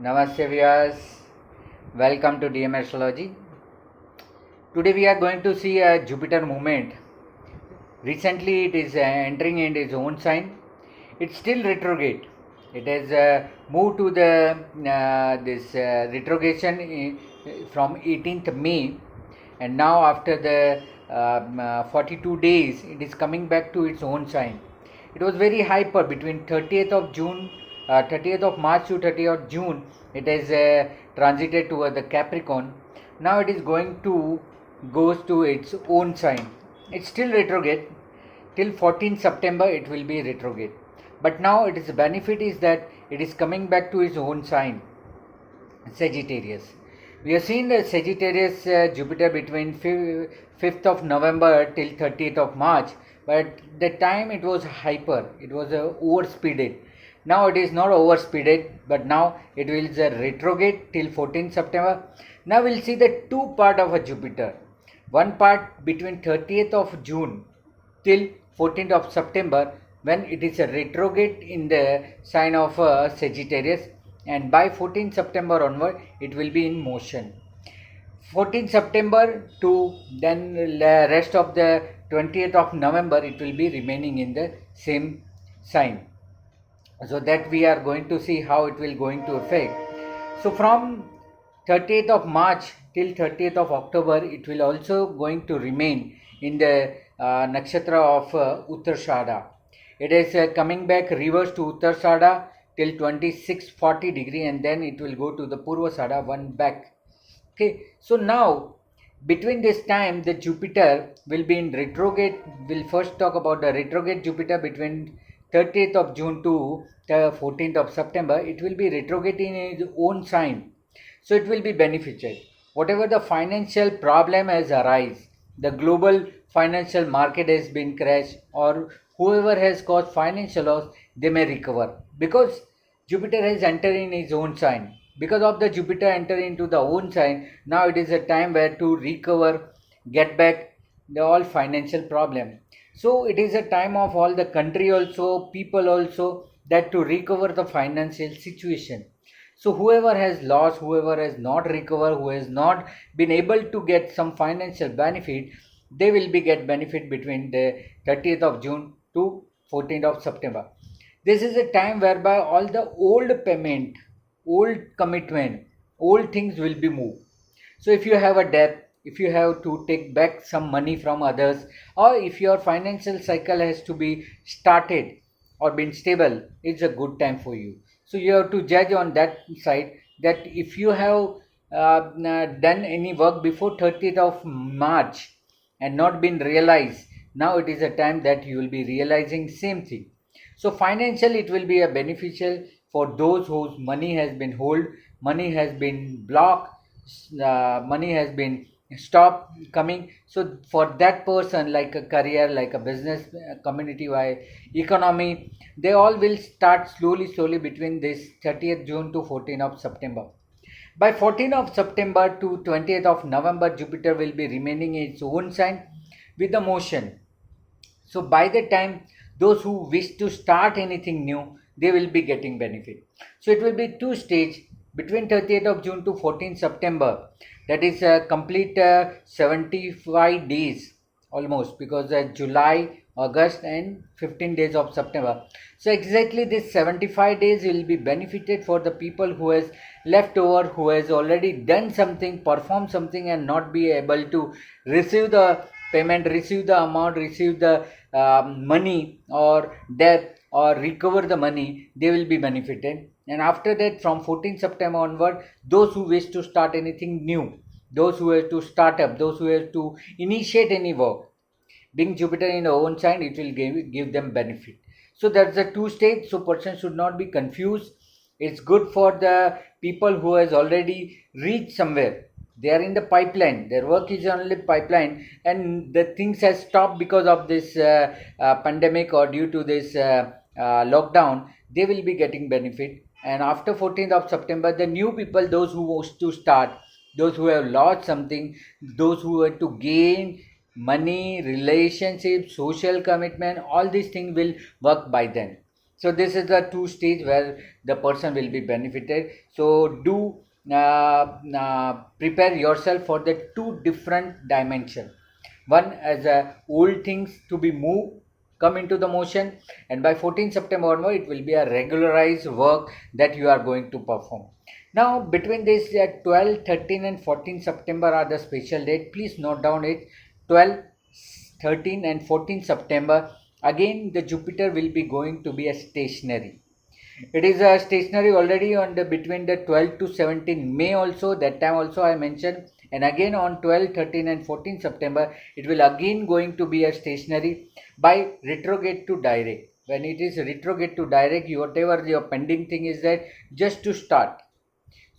Namaste viewers, welcome to DM Astrology. Today we are going to see a Jupiter movement. Recently it is entering in its own sign. It's still retrograde. It has moved to the this retrogression from 18th May, and now after the 42 days it is coming back to its own sign. It was very hyper between 30th of June, 30th of March to 30th of June. It has transited toward the Capricorn. Now it is going to goes to its own sign. It's still retrograde. Till 14th September it will be retrograde. But now its benefit is that it is coming back to its own sign, Sagittarius. We have seen the Sagittarius Jupiter between 5th of November till 30th of March, but the time it was hyper, it was overspeeded. Now it is not overspeeded, but now it will retrograde till 14th September. Now we'll see the two part of a Jupiter. One part between 30th of June till 14th of September, when it is a retrograde in the sign of Sagittarius, and by 14th September onward it will be in motion. 14th September to then rest of the 20th of November it will be remaining in the same sign. So that we are going to see how it will going to affect. So from 30th of March till 30th of October it will also going to remain in the nakshatra of Uttarshada. It is coming back reverse to Uttarshada till 2640 degree, and then it will go to the Purvashada one back. Okay, so now between this time the Jupiter will be in retrograde. We'll first talk about the retrograde Jupiter between 30th of June to the 14th of September. It will be retrograde in its own sign, so it will be beneficial. Whatever the financial problem has arisen, the global financial market has been crashed, or whoever has caused financial loss, they may recover because Jupiter has entered in his own sign. Because of the Jupiter entering into the own sign, now it is a time where to recover, get back the all financial problem. So it is a time of all the country also, people also, that to recover the financial situation. So whoever has lost, whoever has not recovered, who has not been able to get some financial benefit, they will be get benefit between the 30th of June to 14th of September. This is a time whereby all the old payment, old commitment, old things will be moved. So if you have a debt, if you have to take back some money from others, or if your financial cycle has to be started or been stable, it's a good time for you. So you have to judge on that side that if you have done any work before 30th of March and not been realized, now it is a time that you will be realizing same thing. So financially it will be a beneficial for those whose money has been hold, money has been blocked, money has been stopped coming. So for that person, like a career, like a business, community wise, economy, they all will start slowly between this 30th June to 14th of September. By 14th of September to 20th of November, Jupiter will be remaining in its own sign with the motion. So by the time those who wish to start anything new, they will be getting benefit. So it will be two stage between 30th of June to 14th September. That is a complete 75 days almost, because July, August and 15 days of September. So exactly this 75 days will be benefited for the people who has left over, who has already done something, performed something and not be able to receive the payment, receive the amount, receive the money or debt or recover the money, they will be benefited. And after that, from 14th September onward, those who wish to start anything new, those who have to start up, those who have to initiate any work, being Jupiter in the own sign, it will give them benefit. So that's the two stage. So person should not be confused. It's good for the people who has already reached somewhere. They are in the pipeline. Their work is only pipeline, and the things has stopped because of this pandemic or due to this lockdown. They will be getting benefit. And after 14th of September, the new people, those who wish to start, those who have lost something, those who have to gain money, relationship, social commitment, all these things will work by then. So this is the two stage where the person will be benefited. So do prepare yourself for the two different dimension. One as old things to be moved, come into the motion, and by 14th September onward, it will be a regularized work that you are going to perform. Now, between this 12, 13 and 14 September are the special date. Please note down it. 12, 13 and 14 September. Again, the Jupiter will be going to be a stationary. It is a stationary already on the between the 12 to 17 May also. That time also I mentioned. And again on 12, 13 and 14 September, it will again going to be a stationary by retrograde to direct. When it is retrograde to direct, whatever your pending thing is that just to start.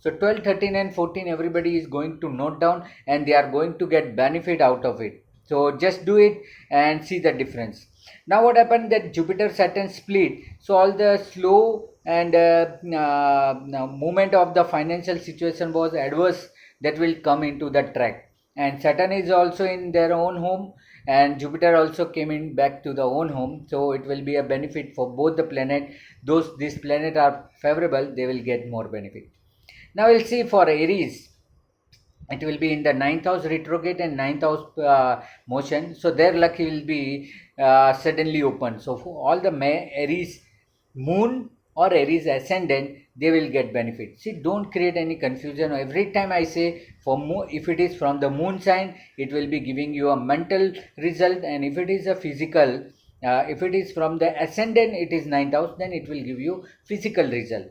So 12, 13 and 14 everybody is going to note down and they are going to get benefit out of it. So just do it and see the difference. Now what happened that Jupiter Saturn split, so all the slow and movement of the financial situation was adverse, that will come into the track. And Saturn is also in their own home and Jupiter also came in back to the own home, so it will be a benefit for both the planet. Those these planets are favorable, they will get more benefit. Now we'll see for Aries, it will be in the ninth house retrograde and ninth house motion. So their luck will be suddenly open. So for all the Aries moon or Aries ascendant, they will get benefit. See, don't create any confusion. Every time I say for if it is from the moon sign, it will be giving you a mental result, and if it is a physical, if it is from the ascendant, it is ninth house, then it will give you physical result.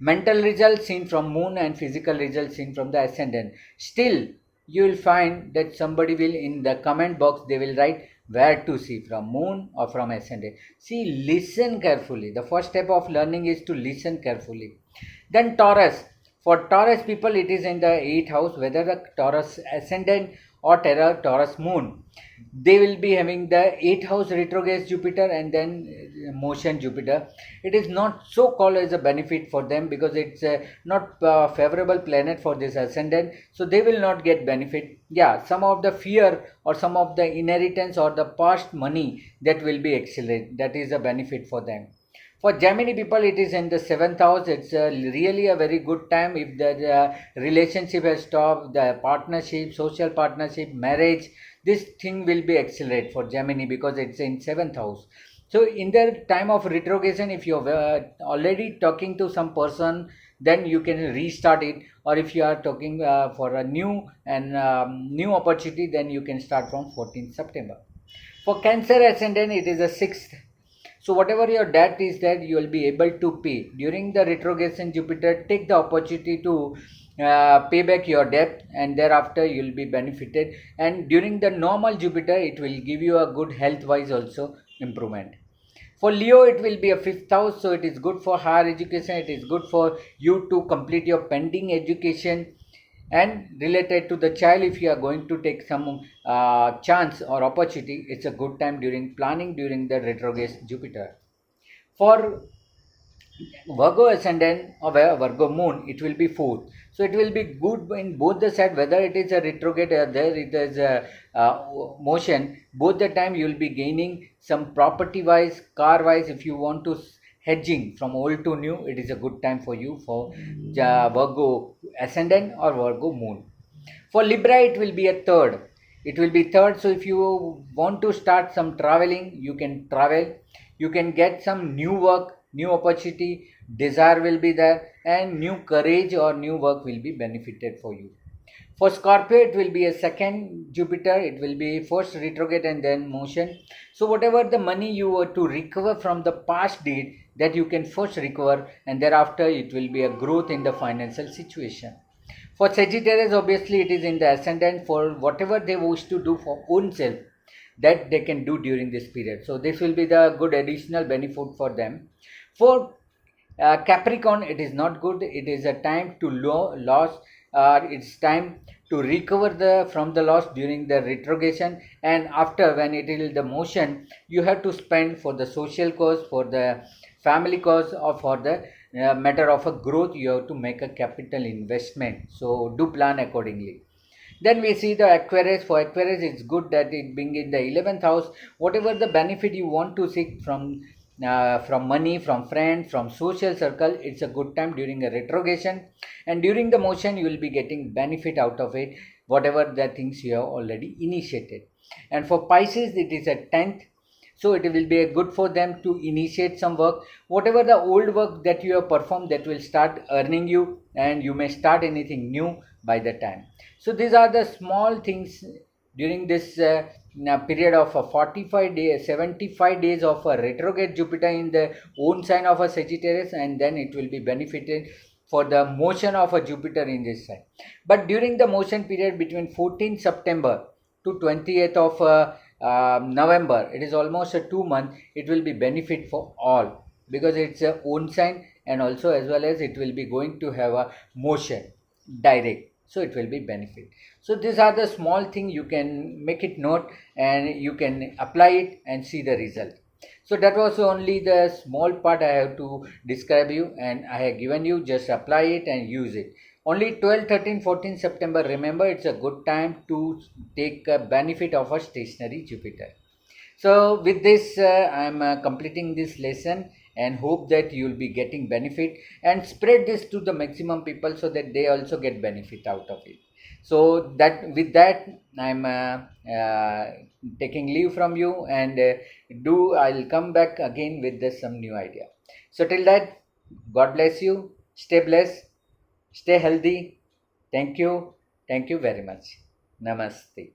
Mental results seen from moon and physical results seen from the ascendant. Still, you will find that somebody will in the comment box, they will write where to see, from moon or from ascendant. See, listen carefully. The first step of learning is to listen carefully. Then Taurus. For Taurus people, it is in the 8th house, whether the Taurus ascendant or Taurus moon. They will be having the 8th house retrograde Jupiter and then motion Jupiter. It is not so called as a benefit for them because it's not favorable planet for this ascendant, so they will not get benefit. Yeah, some of the fear or some of the inheritance or the past money, that will be accelerated. That is a benefit for them. For Gemini people, it is in the 7th house. It's really a very good time if the relationship has stopped, the partnership, social partnership, marriage, this thing will be accelerate for Gemini because it's in 7th house. So in the time of retrogression, if you're already talking to some person, then you can restart it, or if you are talking for a new and new opportunity, then you can start from 14th September. For Cancer ascendant, it is a 6th. So whatever your debt is, that you will be able to pay. During the retrogression Jupiter, take the opportunity to pay back your debt, and thereafter you will be benefited. And during the normal Jupiter, it will give you a good health wise also improvement. For Leo, it will be a 5th house, so it is good for higher education. It is good for you to complete your pending education. And related to the child, if you are going to take some chance or opportunity, it's a good time during planning during the retrograde Jupiter. For Virgo ascendant or Virgo moon, it will be 4th. So it will be good in both the side, whether it is a retrograde or there it is a motion. Both the time you will be gaining some property wise, car wise. If you want to hedging from old to new, it is a good time for you for Virgo ascendant or Virgo moon. For Libra, it will be a 3rd. It will be 3rd. So if you want to start some traveling, you can travel. You can get some new work, new opportunity, desire will be there, and new courage or new work will be benefited for you. For Scorpio, it will be a 2nd Jupiter. It will be first retrograde and then motion. So whatever the money you were to recover from the past deed, that you can first recover, and thereafter it will be a growth in the financial situation. For Sagittarius, obviously it is in the ascendant. For whatever they wish to do for own self, that they can do during this period. So this will be the good additional benefit for them. For Capricorn, it is not good. It is a time to loss. It's time to recover from the loss during the retrogression, and after when it is the motion, you have to spend for the social cause, for the family cause, or for the matter of a growth. You have to make a capital investment. So do plan accordingly. Then we see the Aquarius. For Aquarius, it's good that it being in the 11th house. Whatever the benefit you want to seek from from money, from friends, from social circle. It's a good time during a retrogression, and during the motion you will be getting benefit out of it, whatever the things you have already initiated. And for Pisces, it is a 10th, so it will be a good for them to initiate some work. Whatever the old work that you have performed, that will start earning you, and you may start anything new by the time. So these are the small things during this period of 45 days, 75 days of a retrograde Jupiter in the own sign of a Sagittarius, and then it will be benefited for the motion of a Jupiter in this sign. But during the motion period between 14th September to 20th of November, it is almost a 2 month. It will be benefit for all, because it's a own sign, and also as well as it will be going to have a motion direct, so it will be benefit. So these are the small thing, you can make it note and you can apply it and see the result. So that was only the small part I have to describe you, and I have given you, just apply it and use it. Only 12, 13, 14 September, remember, it's a good time to take a benefit of a stationary Jupiter. So with this, I am completing this lesson, and hope that you will be getting benefit, and spread this to the maximum people so that they also get benefit out of it. So that with that, I am taking leave from you, and I'll come back again with some new idea. So till that, God bless you. Stay blessed. Stay healthy. Thank you. Thank you very much. Namaste.